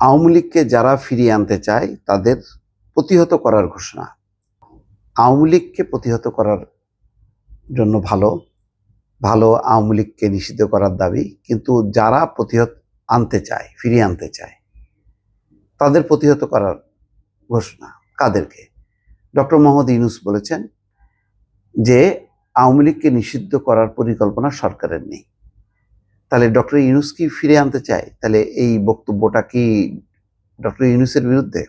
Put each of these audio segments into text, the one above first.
আওয়ামী লীগকে যারা ফিরিয়ে আনতে চায় তাদের প্রতিহত করার ঘোষণা। আওয়ামী লীগকে প্রতিহত করার জন্য ভালো ভালো আওয়ামী লীগকে নিষিদ্ধ করার দাবি, কিন্তু যারা প্রতিহত আনতে চায়, ফিরিয়ে আনতে চায়, তাদের প্রতিহত করার ঘোষণা। কাদেরকে? ডক্টর মোহাম্মদ ইউনূস বলেছেন যে আওয়ামী লীগকে নিষিদ্ধ করার পরিকল্পনা সরকারের নেই। তাহলে ডক্টর ইউনূস কি ফিরে আনতে চায়? তাহলে এই বক্তব্যটা কি ডক্টর ইউনূসের বিরুদ্ধে?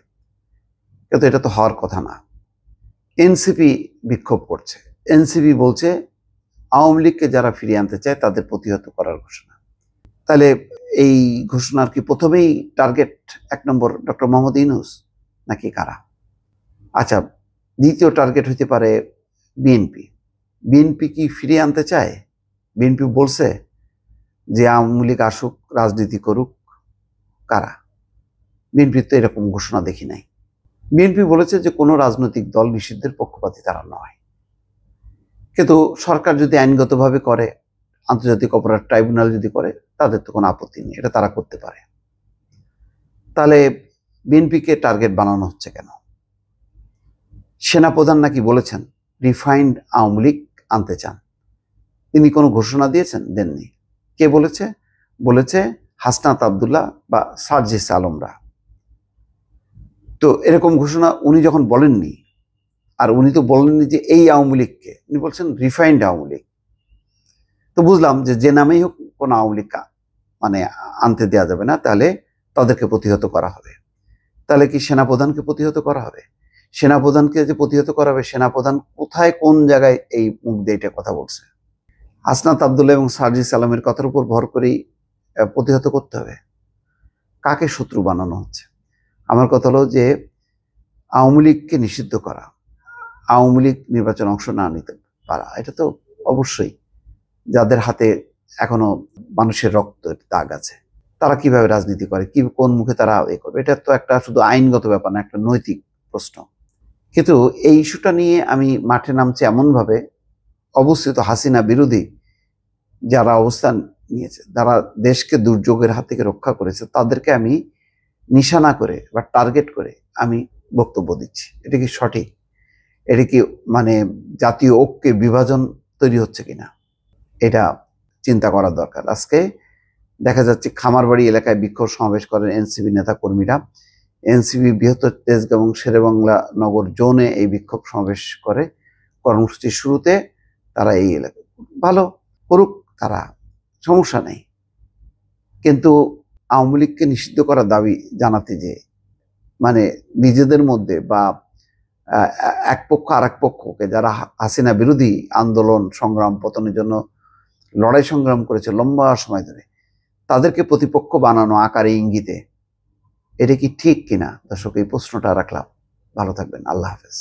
কিন্তু এটা তো হওয়ার কথা না। এনসিপি বিক্ষোভ করছে। এনসিপি বলছে আওয়ামী লীগকে যারা ফিরিয়ে আনতে চায় তাদের প্রতিহত করার ঘোষণা। তাহলে এই ঘোষণার কি প্রথমেই টার্গেট 1 নম্বর ডক্টর মোহাম্মদ ইউনূস নাকি কারা? আচ্ছা, দ্বিতীয় টার্গেট হইতে পারে বিএনপি। বিএনপি কি ফিরিয়ে আনতে চায়? বিএনপি বলছে যে আওয়ামী লীগ আসুক, রাজনীতি করুক। কারা? বিএনপির তো এরকম ঘোষণা দেখি নাই। বিএনপি বলেছে যে কোনো রাজনৈতিক দল নিষিদ্ধের পক্ষপাতী তারা নয়। কিন্তু সরকার যদি আইনগতভাবে করে, আন্তর্জাতিক অপরাধ ট্রাইব্যুনাল যদি করে, তাদের তো কোনো আপত্তি নেই, এটা তারা করতে পারে। তাহলে বিএনপিকে টার্গেট বানানো হচ্ছে কেন? সেনাপ্রধান নাকি বলেছেন রিফাইন্ড আওয়ামী লীগ আনতে চান। তিনি কোনো ঘোষণা দিয়েছেন? দেননি। কে বলেছে? বলেছে হাসনাত আবদুল্লাহ বা সার্জিস আলমরা। তো এরকম ঘোষণা উনি যখন বলেননি, আর উনি তো বলেননি যে এই আওয়ামী লীগকে, উনি বলছেন রিফাইন্ড আওয়ামী লীগ। তো বুঝলাম যে নামেই হোক কোনো আওয়ামী লীগ মানে আনতে দেওয়া যাবে না, তাহলে তাদেরকে প্রতিহত করা হবে। তাহলে কি সেনাপ্রধানকে প্রতিহত করা হবে? সেনাপ্রধানকে যে প্রতিহত করা হবে, সেনাপ্রধান কোথায় কোন জায়গায় এই মুখ দিয়ে এটা কথা বলছে? হাসনাত আবদুল্লাহ এবং সার্জিস আলমের কথার উপর ভর করেই প্রতিহত করতে হবে। কাকে শত্রু বানানো হচ্ছে? আমার কথা হলো যে আওয়ামী লীগকে নিষিদ্ধ করা, আওয়ামী লীগ নির্বাচনে অংশ না নিতে পারা, এটা তো অবশ্যই যাদের হাতে এখনো মানুষের রক্তের দাগ আছে, তারা কিভাবে রাজনীতি করে, কি কোন মুখে তারা করবে, এটা তো একটা শুধু আইনগত ব্যাপার না, একটা নৈতিক প্রশ্ন। কিন্তু এই ইস্যুটা নিয়ে আমি মাঠে নামছি এমনভাবে, অবস্থিত হাসিনা বিরোধী যারা অবস্থান নিয়েছে, যারা দেশকে দুর্যোগের হাত থেকে রক্ষা করেছে, তাদেরকে আমি নিশানা করে বা টার্গেট করে আমি বক্তব্য দিচ্ছি। এটা কি সঠিক? এটা কি মানে জাতীয় ঐক্যে বিভাজন তৈরি হচ্ছে কিনা, এটা চিন্তা করার দরকার। আজকে দেখা যাচ্ছে খামারবাড়ি এলাকায় বিক্ষোভ সমাবেশ করেন এনসিপি নেতা কর্মীরা। এনসিপি বৃহত্তর তেজগাঁও এবং শেরেবাংলা নগর জোনে এই বিক্ষোভ সমাবেশ করে। কর্মসূচির শুরুতে তারা এই এলাকায় ভালো করুক, তারা সমস্যা নেই, কিন্তু আওয়ামী লীগকে নিষিদ্ধ করার দাবি জানাতে যে মানে নিজেদের মধ্যে বা এক পক্ষ আর এক পক্ষকে, যারা হাসিনা বিরোধী আন্দোলন সংগ্রাম পতনের জন্য লড়াই সংগ্রাম করেছে লম্বা সময় ধরে, তাদেরকে প্রতিপক্ষ বানানো আকারে ইঙ্গিতে, এটা কি ঠিক কিনা? দর্শক, এই প্রশ্নটা রাখলাম। ভালো থাকবেন। আল্লাহ হাফেজ।